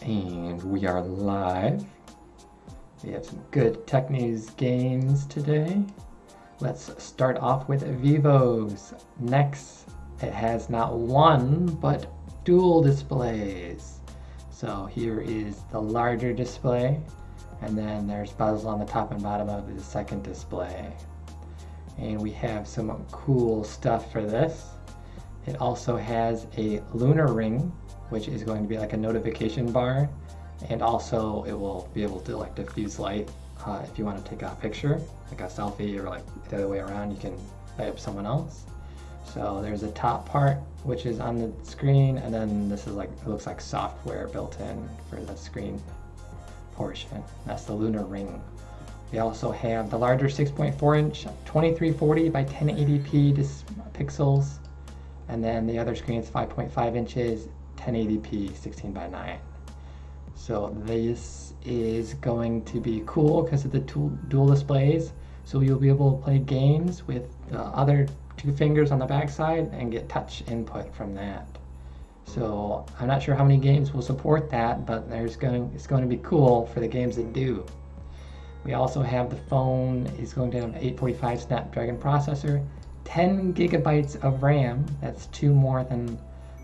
And we are live. We have some good tech news games today. Let's start off with Vivo's NEX. It has not one, but dual displays. So here is the larger display, and then there's bezels on the top and bottom of the second display. And we have some cool stuff for this. It also has a lunar ring, which is going to be like a notification bar, and also it will be able to like diffuse light if you want to take a picture, like a selfie, or like the other way around, you can light up someone else. So there's a top part which is on the screen, and then this is like, it looks like software built in for the screen portion. That's the lunar ring. We also have the larger 6.4 inch 2340 by 1080p pixels, and then the other screen is 5.5 inches 1080p 16 by 9. So this is going to be cool because of the dual displays. So you'll be able to play games with the other two fingers on the back side and get touch input from that. So I'm not sure how many games will support that, but it's going to be cool for the games that do. We also have the phone is going to have an 845 Snapdragon processor, 10 gigabytes of RAM. That's 2 more than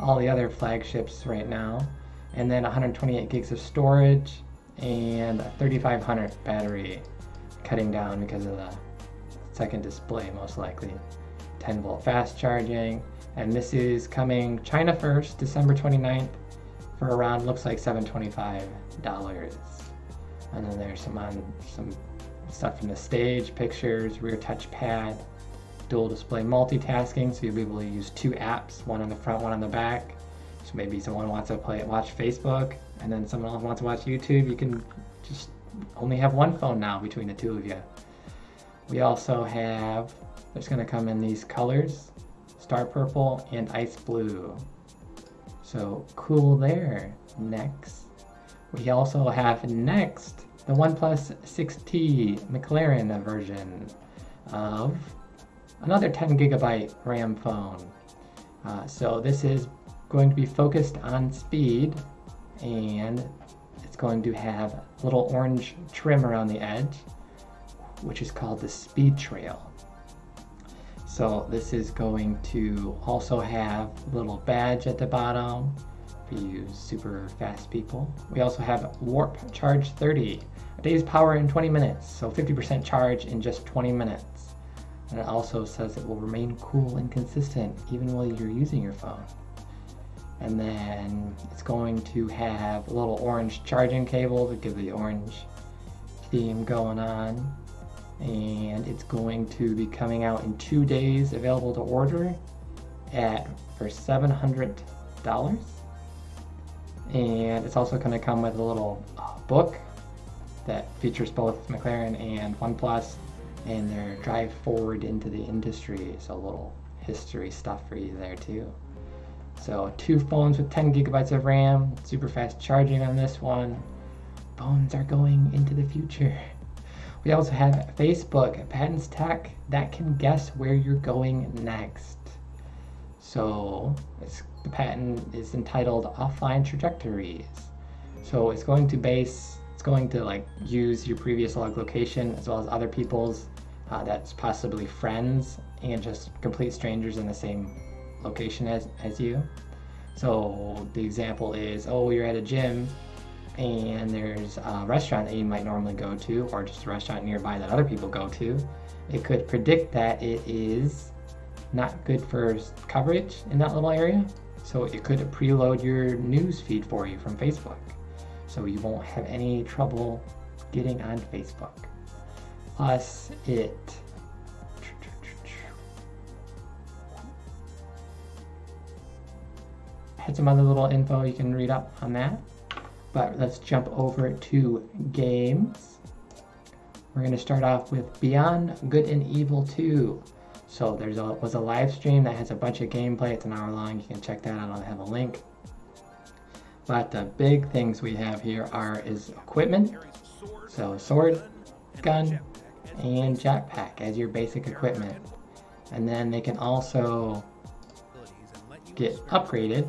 all the other flagships right now, and then 128 gigs of storage and a 3500 battery, cutting down because of the second display most likely. 10 volt fast charging, and this is coming China first, December 29th, for around, looks like $725. And then there's some stuff from the stage, pictures, rear touchpad, dual display multitasking, so you'll be able to use 2 apps, one on the front, one on the back. So maybe someone wants to watch Facebook, and then someone else wants to watch YouTube. You can just only have one phone now between the two of you. We also have, it's going to come in these colors, Star Purple and Ice Blue. So cool there. Next, we also have next the OnePlus 6T McLaren version of another 10 gigabyte RAM phone. So this is going to be focused on speed, and it's going to have a little orange trim around the edge, which is called the Speed Trail. So this is going to also have a little badge at the bottom for you super fast people. We also have Warp Charge 30, a day's power in 20 minutes, so 50% charge in just 20 minutes. And it also says it will remain cool and consistent even while you're using your phone. And then it's going to have a little orange charging cable to give the orange theme going on. And it's going to be coming out in 2 days, available to order for $700. And it's also going to come with a little book that features both McLaren and OnePlus and their drive forward into the industry, so a little history stuff for you there too. So 2 phones with 10 gigabytes of RAM, super fast charging on this one. Phones are going into the future. We also have Facebook patents tech that can guess where you're going next. So the patent is entitled Offline Trajectories. So it's going to like use your previous log location as well as other people's that's possibly friends and just complete strangers in the same location as you. So the example is, oh, you're at a gym and there's a restaurant that you might normally go to, or just a restaurant nearby that other people go to. It could predict that it is not good for coverage in that little area, so it could preload your news feed for you from Facebook, so you won't have any trouble getting on Facebook. Plus it had some other little info you can read up on that. But let's jump over to games. We're going to start off with Beyond Good and Evil 2. So there was a live stream that has a bunch of gameplay. It's an hour long. You can check that out. I'll have a link. But the big things we have here is equipment. So sword, gun, and jetpack as your basic equipment. And then they can also get upgraded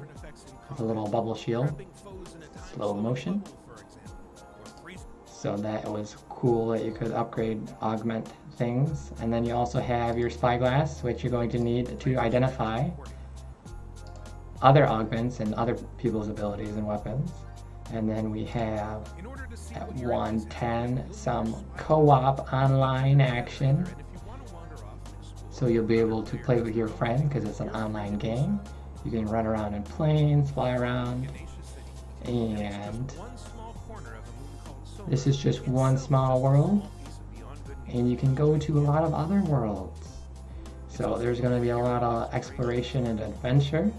with a little bubble shield. slow motion. So that was cool that you could upgrade, augment things. And then you also have your spyglass, which you're going to need to identify other augments and other people's abilities and weapons. And then we have at 110 some co-op online action. So you'll be able to play with your friend because it's an online game. You can run around in planes, fly around, and this is just one small world, and you can go to a lot of other worlds. So there's going to be a lot of exploration and adventure.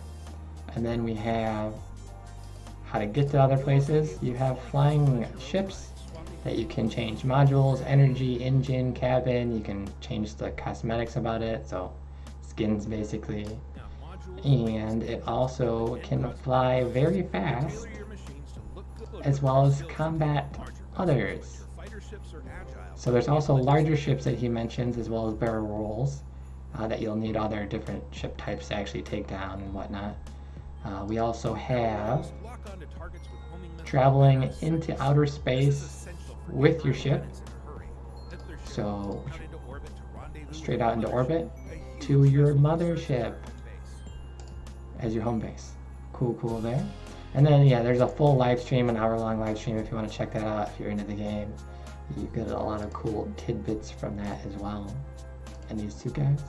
And then we have how to get to other places. You have flying ships that you can change modules, energy, engine, cabin. You can change the cosmetics about it, so skins basically. And it also can fly very fast, as well as combat others. So there's also larger ships that he mentions, as well as barrel rolls that you'll need other different ship types to actually take down and whatnot. We also have traveling into outer space with your ship. So straight out into orbit to your mothership as your home base. Cool there. And then yeah, there's a full live stream, an hour-long live stream if you want to check that out if you're into the game. You get a lot of cool tidbits from that as well. And these two guys,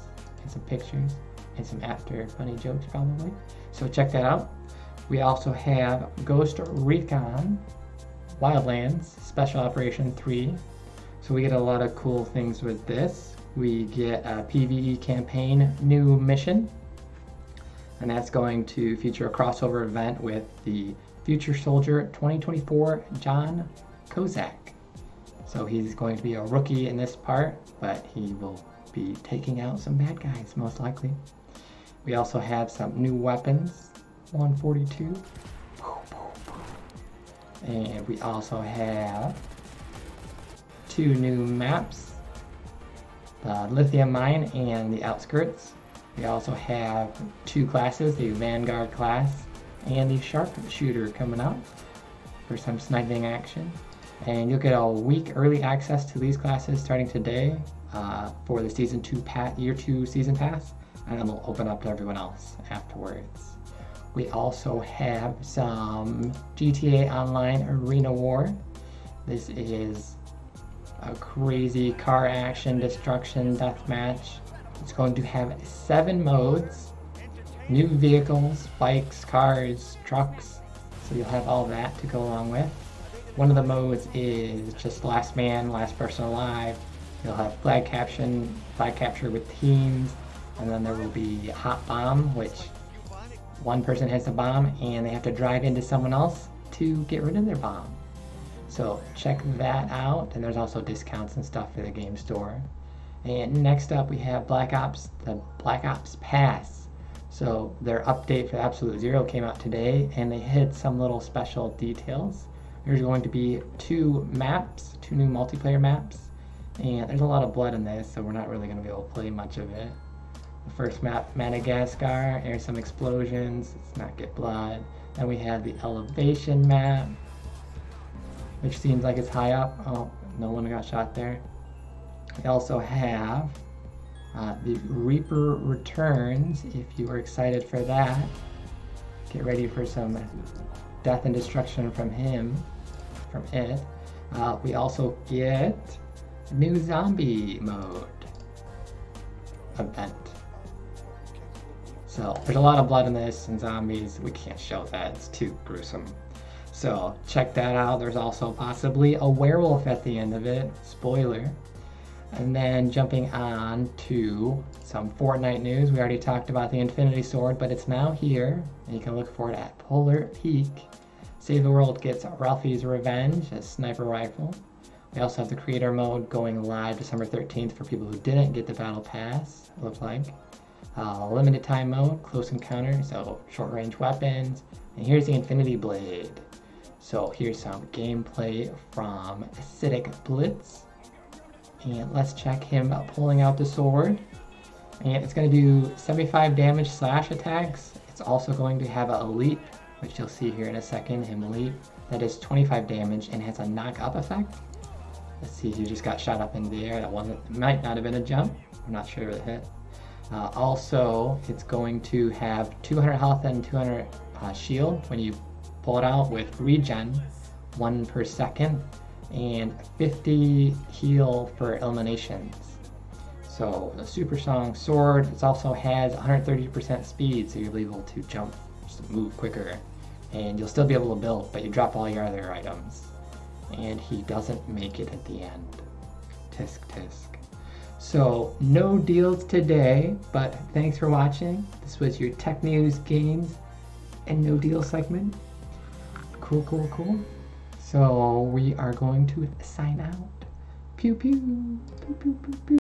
and some pictures, and some after funny jokes probably. So check that out. We also have Ghost Recon Wildlands Special Operation 3. So we get a lot of cool things with this. We get a PvE campaign new mission, and that's going to feature a crossover event with the Future Soldier 2024 John Kozak. So he's going to be a rookie in this part, but he will be taking out some bad guys most likely. We also have some new weapons, 142. And we also have 2 new maps, the Lithium Mine and the Outskirts. We also have 2 classes, the Vanguard class and the Sharpshooter coming up for some sniping action. And you'll get a week early access to these classes starting today for the Season 2 Year 2 Season Pass, and then we'll open up to everyone else afterwards. We also have some GTA Online Arena War. This is a crazy car action, destruction, deathmatch. It's going to have 7 modes, new vehicles, bikes, cars, trucks, so you'll have all that to go along with. One of the modes is just last man, last person alive. You'll have flag capture with teams, and then there will be hot bomb, which one person hits a bomb and they have to drive into someone else to get rid of their bomb. So check that out, and there's also discounts and stuff for the game store. And next up we have Black Ops, the Black Ops Pass. So their update for Absolute Zero came out today, and they hid some little special details. There's going to be 2 maps, 2 new multiplayer maps, and there's a lot of blood in this, so we're not really going to be able to play much of it. The first map, Madagascar, there's some explosions, let's not get blood. Then we have the elevation map, which seems like it's high up. Oh, no one got shot there. We also have the Reaper Returns, if you are excited for that. Get ready for some death and destruction from it. We also get new zombie mode event. So there's a lot of blood in this and zombies. We can't show that, it's too gruesome. So check that out. There's also possibly a werewolf at the end of it, spoiler. And then jumping on to some Fortnite news. We already talked about the Infinity Sword, but it's now here, and you can look for it at Polar Peak. Save the World gets Ralphie's Revenge, a sniper rifle. We also have the creator mode going live December 13th for people who didn't get the battle pass, it looks like. Limited time mode, close encounter, so short range weapons. And here's the Infinity Blade. So here's some gameplay from Acidic Blitz. And let's check him pulling out the sword. And it's going to do 75 damage slash attacks. It's also going to have an elite which you'll see here in a second, him leap. That is 25 damage and has a knock-up effect. Let's see, he just got shot up into the air. That might not have been a jump. I'm not sure if it hit. Also, it's going to have 200 health and 200 shield when you pull it out with regen, 1 per second, and 50 heal for eliminations. So the super strong sword, it also has 130% speed, so you'll be able to jump, just move quicker. And you'll still be able to build, but you drop all your other items. And he doesn't make it at the end. Tisk tisk. So no deals today, but thanks for watching. This was your Tech News, Games, and No Deal segment. Cool, cool, cool. So we are going to sign out. Pew pew, pew pew pew pew.